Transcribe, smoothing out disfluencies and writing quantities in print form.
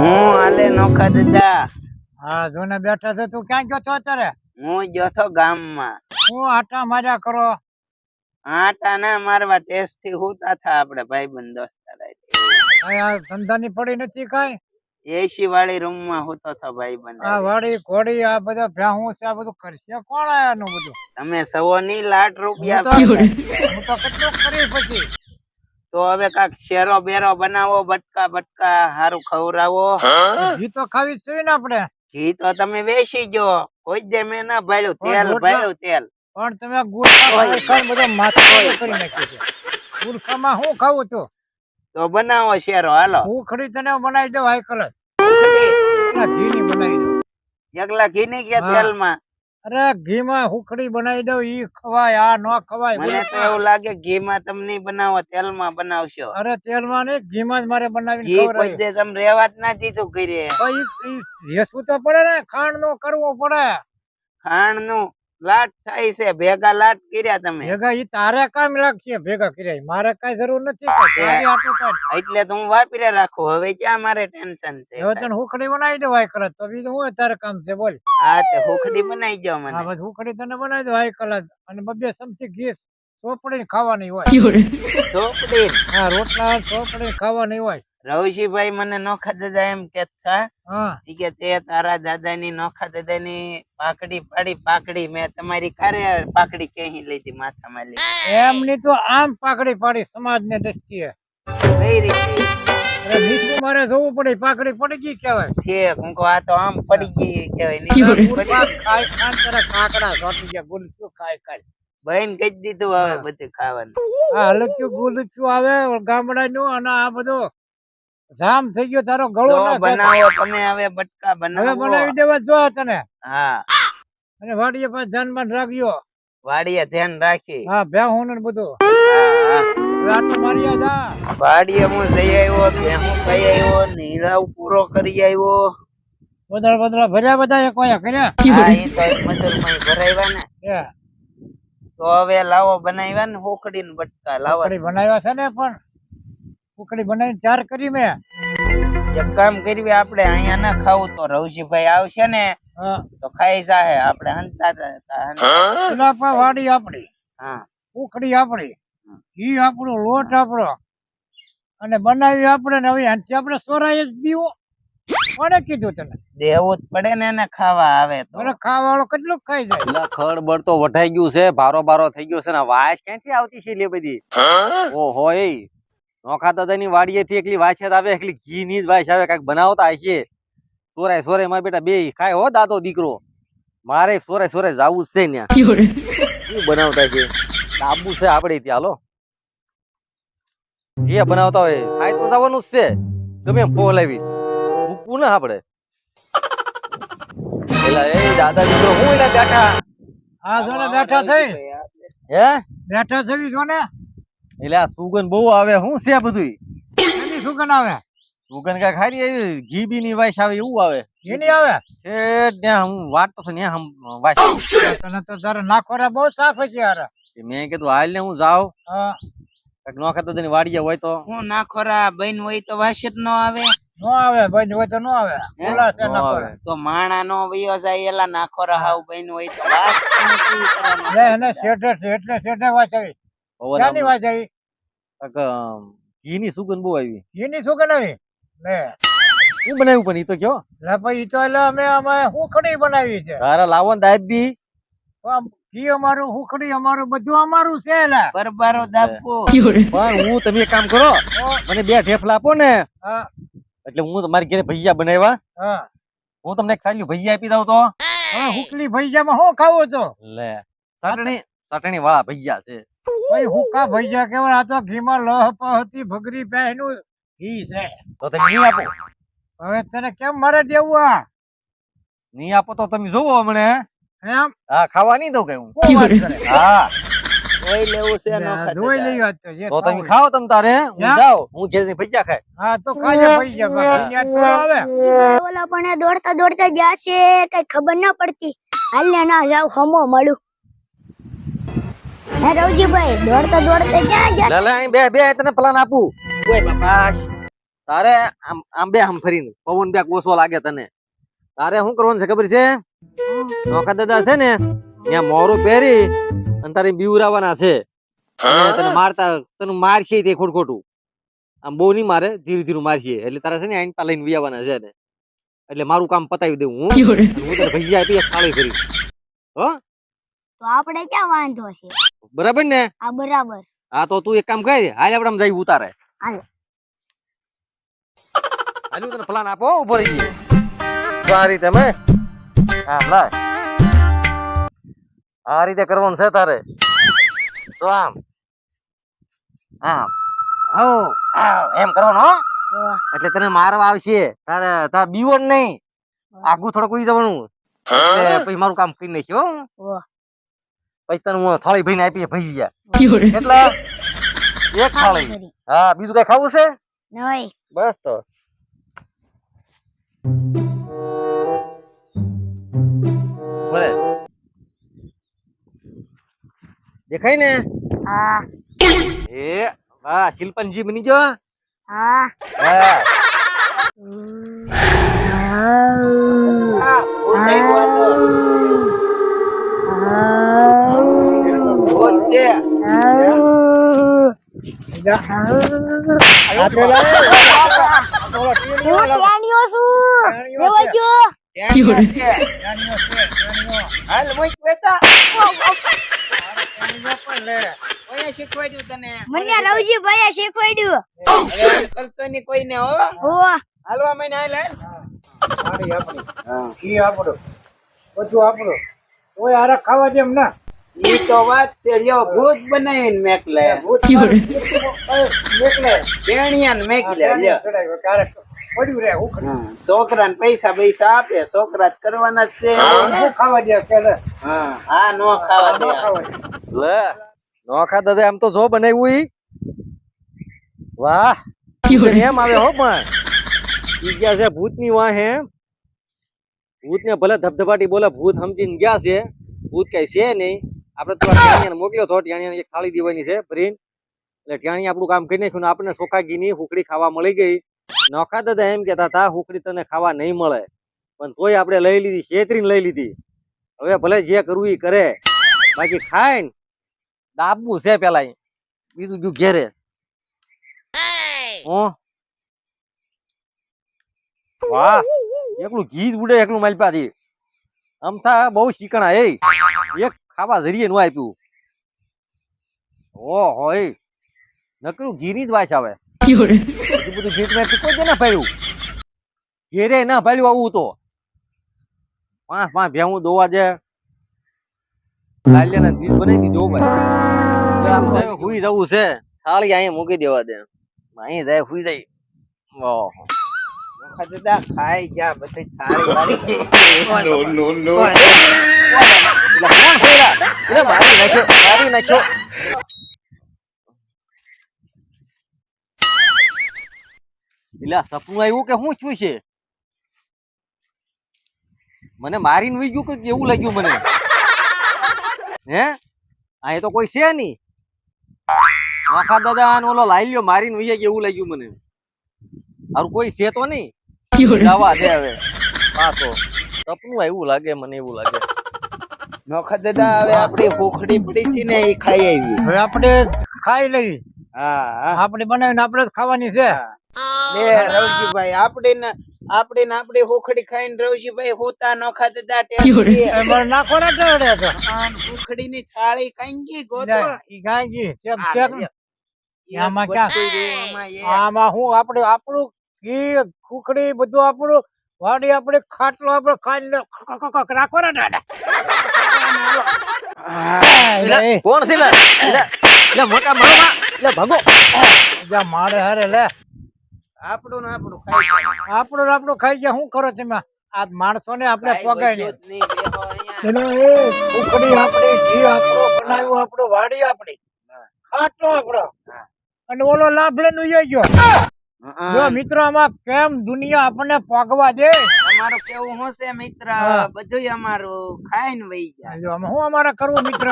હું હાલે નોખા દાદા? હા જોને બેઠા છે. તું ક્યાં ગયો છો અત્યારે? હું ગયો છો ગામમાં. હું આટા માર્યા કરો. આટા ના મારવા ટેસ્ટ થી હુતા થા આપણે ભાઈબંધ દોસ્તાર. આ ધંધાની પડી નથી કઈ. એસી વાળી રૂમ માં હુતો થો ભાઈબંધ. આ વાડી ઘોડી આ બધા ભ્યાહું છે, આ બધું કરશે કોણ આયાનું બધું? તમે સવો ની લાખ રૂપિયા હું તો કેટલું કરી પછી. તો હવે કાક શેરો બેરો બનાવો, બટકા બટકા હારું ખવરાવો. ઘી તો ખાવી જ જોઈએ ને આપણે. ઘી તો તમે વેચી ગયો, કોઈ દે મેં ના ભાળ્યું. તેલ ભાળ્યું તેલ. પણ તમે ગુલકા ખાઈ બધો માથો કરી નાખ્યો છે. ગુલકામાં શું ખાવું તું? તો બનાવો શેરો હાલો. હું ખડી તને બનાવી દઉં હાઈ કલર. ઘી ની બનાવી દઉં. એકલા ઘી ની ગયા તેલ માં? અરે ઘી માં હુખડી બનાવી દઉં. ઈ ખવાય, આ નો ખવાય. મને તો એવું લાગે ઘી માં તમે નહીં બનાવો, તેલ માં બનાવશો. અરે તેલ માં નહીં, ઘી માં જ મારે બનાવી. ઘી કોઈ દે તમે રેવા જ ના દીધું કરી. રેસવું તો પડે ને, ખાંડ નું કરવું પડે. ખાંડ નું લાટ થાય છે, ભેગા લાટ કર્યા તમે. ભેગા ઈ તારે કામ લાગશે ભેગા કર્યા, મારે કઈ જરૂર નથી. એટલે તો હું વાપરી રાખું. હવે ક્યાં મારે ટેન્શન છે? હવે તને હુખડી બનાવી દઉં હાઈ કલર. તો બીજું હું તારે કામ છે બોલ? હા તે હુખડી બનાવી દો મને. હા બસ હુખડી તને બનાવી દઉં હાઈ કલર. અને બબે ચમચી ઘી ચોપડી ખાવાની હોય. ચોપડી? હા રોટલા ચોપડી ખાવાની હોય. રવજીભાઈ મને નોખા દાદા એમ કેતા કે તે તારા દાદા ની નોખા દાદા ની પાકડી પાડી. પાકડી મેં તમારી કારે પાકડી ક્યાંય લીધી માથામાં લીધી? એમની તો આમ પાકડી પાડી સમાજ ને દ્રષ્ટિએ. કઈ રીતે? નીચું મારે જોવું પડે. પાકડી પડી ગઈ કેવાય. ઠીક હું કહું આ તો આમ પડી ગઈ કેવાય. કાકડા ચોટી ગયા. ગુલચું ખાય ખાય બહેન કહી દીધું હવે બધું ખાવાનું. હા હલક્યું ગુલચું આવે ગામડા નું. અને આ બધું જામ થઈ ગયો તારો ગળો. બનાવો તમે હવે બટકા બનાવો. બનાવી દેવા જો તને. હા અને વાડીએ પાસ ધ્યાન રાખ્યો. વાડીએ ધ્યાન રાખી. હા ભેહું ને બધું. આટલો મારી જા. વાડીએ હું જઈ આવ્યો, ભેહું ખાઈ આવ્યો, નીરાવ પૂરો કરી આવ્યો. બદળ બદળ ભર્યા બધા એક વાયા કર્યા. હા ઈ તો મસલમાં ભરાવ્યા ને. તો હવે લાવો બનાવ્યા ને હુખડી ને બટકા લાવો. બનાવ્યા છે ને, પણ હુખડી બનાવીને ચાર કરી મેં. એક કામ કરવી આપણે, અહીંયા ના ખાવું તો રવજીભાઈ આવશે ને તો ખાઈ જાહે. આપણે હંતા વાડી આપડી, હુખડી આપડી, ઘી આપણું, લોટ આપણો, અને બનાવી આપણે ને. હવે આપણે સોરાય જ પીવો. કોને કીધું તને? દેવું જ પડે ને એને ખાવા આવે તો. ખાવા વાળો કેટલું ખાઈ જાય. ખડબડ તો વઢાઈ ગયું છે, ભારો ભારો થઈ ગયો છે ને. વાસ ક્યાંથી આવતી છે લે બધી? ઓહો એ નોખા દાદાની વાડીએ થી એકલી વાસ આવે, એકલી ઘી ની જ વાસ આવે. કઈક બનાવતા હશે. સોરાય સોરાય મારા બેટા બે ખાય હો દાદો દીકરો. મારે સોરાય સોરાય જાવું જ છે ને. શું બનાવતા છે? આબુ છે આપડે ત્યાં. હાલો જે બનાવતા હોય ખાય તો જવાનું જ છે. ગમે એમ ફોલાવી મૂકવું ના આપડે. એલા એ દાદા દીકરો હું એલા બેઠા. હા જો ને બેઠા થઈ. હે બેઠા થઈ જો ને. એટલે આ સુગંધ બહુ આવે. શું છે બધું? એની સુગંધ આવે. સુગંધ કઈ ખાલી આવી ઘી બી ની વાસ આવે એવું આવે? ઘી ની આવે. ત્યાં હું વાટતો છું ને વાસ. તને તો જરા નાખોરા બહુ સાફ છે યાર. મેં કીધું હાલ ને હું જાઉં. હા નોખા દાદાની વાડીએ હોય તો હું નાખોરા બહેન હોય તો વાસ જ ન આવે. નો આવે બહેન હોય તો નો આવે. બોલા છે નાખોરા તો માણા નો વયો જાય એલા નાખોરા હાવ બહેન હોય તો વાસ નથી કરવાનો. લે એને શેઠે એટલે શેઠે વાસ આવી. ક્યાંની વાસ આવી? ઘી ની સુગંધ બહુ આવી. ઘી ની સુગંધ આવી. લે શું બનાવ્યું પણ ઈ તો કયો? લે ભાઈ તો એટલે અમે હુખડી બનાવી છે. તારા લાવો ને દાબ બી. ઘી અમારું, હુખડી અમારું, બધું અમારું છે. લે બરબારો દાબકો. પણ હું તમે એક કામ કરો, મને 2 ઠેફલા આપો ને. હા એટલે હું તમારી ઘરે ભજીયા બનાવ્યા. હા હું તમને એક સાલી ભજીયા આપી દઉં તો. હુકલી ભજીયામાં શું ખાવું તો? લે ચટણી વાળા ભજીયા છે. ભાઈ હુકા ભજીયા કેવા? આ તો ઘીમાં લહ પહતી ભગરી પહેનું ઘી છે. તો તમે નહીં આપો? હવે તને કેમ મારે દેવું? આ નહીં આપો તો તમે જોવો હમણે. એમ? હા ખાવા નહીં દઉં કઈ હું. હા જોઈ લેવું છે નોખા જોઈ લઈએ તો તમે ખાઓ તમ તારે. હું જાઉં, હું ઘેર ભજીયા ખાય. હા તો ખાજે ભજીયા. આવે ઓલા પણ દોડતા દોડતા જાશે, કઈ ખબર ના પડતી. હાલ ના જાવ હમો મળું. હે રવજીભાઈ દોડતા દોડતા ક્યાં જા? લે લે અહીં બે તને પ્લાન આપું. ઓય બાપા તારે આમ બે આમ ફરીને પવન બે ઓછો લાગે તને તારે શું કરવાનું છે ખબર છે નોખા દાદા છે ને ત્યાં મોરું પહેરી અને તારે બીવરાવાના છે અને તને મારતા તને મારશે તે ખોટું આમ બહુ નહીં મારે ધીરે ધીરે મારશે એટલે તારે છે ને આઈન પા લઈને વિયાવાના છે ને એટલે મારું કામ પતાવી દઉં હું તને ભજીયા આપી થાળી ભરી હો તો આપણે ક્યાં વાંધો છે? બરાબર ને આ બરાબર. હા તો તું એક કામ કર હાલ આપણે આમ જઈ ઉતારે હાલ. હાલ હું તને પ્લાન આપો ઉભો રહી ગયો આ રીતે મેં આમ લાય આ રીતે કરવાનું છે તારે તો આમ આમ એમ કરવાનું હો ઓહ, એટલે તને મારવા આવશે તારે તાર બીવન નહીં આગું થોડું કોઈ જવાનું એટલે પછી મારું કામ કરી નાખ્યો ઓહ. પછી તને હું થાળી ભરીને આપી ભજી જા એટલે એક થાળી કરી. હા બીજું કઈ ખાવું છે નહીં. બસ તો બોલે દેખાય ને હા એ વાહ શિલ્પનજી બની ગયો હા. હા ભૂત આવ્યો હતો. ભૂત છે. હું ત્યાંનીઓ છું. રેવા જો. ત્યાં છે. હાલ મૂક બેટા. કોઈએ શીખવાડ્યું તને? મને રવજીભાઈએ શીખવાડ્યું. હવે કરતો નહીં કોઈને હો. ઓહ, હાલવા માંડ હાલ હાલ. મારી આપણી હા. ઈ આપણું બધું આપણું કોઈ હારે ખાવા જેમ ના ઈ તો વાત છે લ્યો ભૂત બનાવીને મેકલે મેકલે તેણિયાને મેકલે લ્યો ક્યારેક પડ્યું રે ઉખડી હા, છોકરાને પૈસા પૈસા આપે છોકરા જ કરવાના જ છે હું ખાવા દે કે લે હા આ નો ખાવા દે ખાવા દે લે નોખા દાદા આમ તો જો બનાવ્યું ઈ વાહ એમ આવે હો પણ ઈ ગયા છે ભૂતની વાહે ભૂત ને ભલે ધબધબાટી બોલે ભૂત સમજીને ગયા છે ભૂત કઈ છે નહીં આપણે તો ટાણિયાને મોકલ્યો તો ટાણિયાને એક થાળી દેવાની છે ભરીને એટલે ટાણી આપણું કામ કરી નાખ્યું ને આપણને ચોખા ઘીની હુકડી ખાવા મળી ગઈ નોખા દાદા એમ કેતા હતા હુકડી તને ખાવા નહીં મળે પણ તોય આપણે લઈ લીધી છેતરીને લઈ લીધી હવે ભલે જે કરવું એ કરે બાકી ખાય ને દાબવું છે પેલા બીજું ગયું ઘેરે વાહ એકલું ઘી જ ઉડે એકલું માલપાથી અમથા બહુ શીકણા એ એક ખાવા જરીએ નું આપ્યું ઓહો એ નકરું ઘી ની જ વાસ આવે બધું ઘી મેં કોઈ દે ના પાડ્યું ઘેરે ના પાડ્યું આવું તો 5 ભેહું દોવા દે લાલિયાના બીજ બનાવી દીધો ભાઈ આમ સાહેબ હુઈ જવું છે થાળી અહીંયા મૂકી દેવા દે અહીં જાય હુઈ જાય ઓહો નોખા દાદા ખાઈ જા બધી થાળી વાળી મારી નાખ્યો એટલે સપનું આવ્યું કે શું થયું છે મને મારીને વહી ગયું કે એવું લાગ્યું મને હે આ તો કોઈ છે નહીં નોખા દાદા અને ઓલો લાલ્યો મારીને વહી ગયા એવું લાગ્યું મને હારું કોઈ છે તો નહીં જવા દે હવે પાછો સપનું આવ્યું લાગે મને એવું લાગે નોખા દાદા હવે આપડી ભૂખડી પડી છે ને એ ખાઈ આવી હવે આપણે ખાઈ લઈ હા હા આપણે બનાવીને આપણે જ ખાવાની છે લે રવજીભાઈ આપડી ભૂખડી ખાઈને રવજીભાઈ હોતા નોખા દાદા ટેસ્ટી એમાં નાખો ને ટેવડે તો ભૂખડી ની થાળી કઈ ગઈ ગોતો ઈ ગાયજી ચેક આ ચેક લ્યો. આમાં ક્યાં? બધું રહ્યું આમાં એક. આમાં હું આપણું ઘી ખુખડી બધું આપણું વાડી આપણે ખાટલો આપણે ખાઈને રાખો ને દાદા કોણ છે લે મોટા મામા લે ભાગો જા મારે હારે લે આપણું ને આપણું ખાઈ જાય. આપણું ખાઈ ગયા શું કરો તમે આ માણસો ને આપણે કાંઈ પગાય વચ્ચે જ નહીં, બેહો અહીંયા. એનો એ ખુખડી આપણી ઘી આપણું બનાવ્યું આપણું વાડી આપણી ખાટલો આપણો અને ઓલો લાભલે નું ગયો જો મિત્રો આમાં કેમ દુનિયા આપણને પગવા દે અમારું કેવું શું છે મિત્ર હા. બધું અમારું ખાઈને વહી જાય જો આમાં શું અમારે કરવું મિત્ર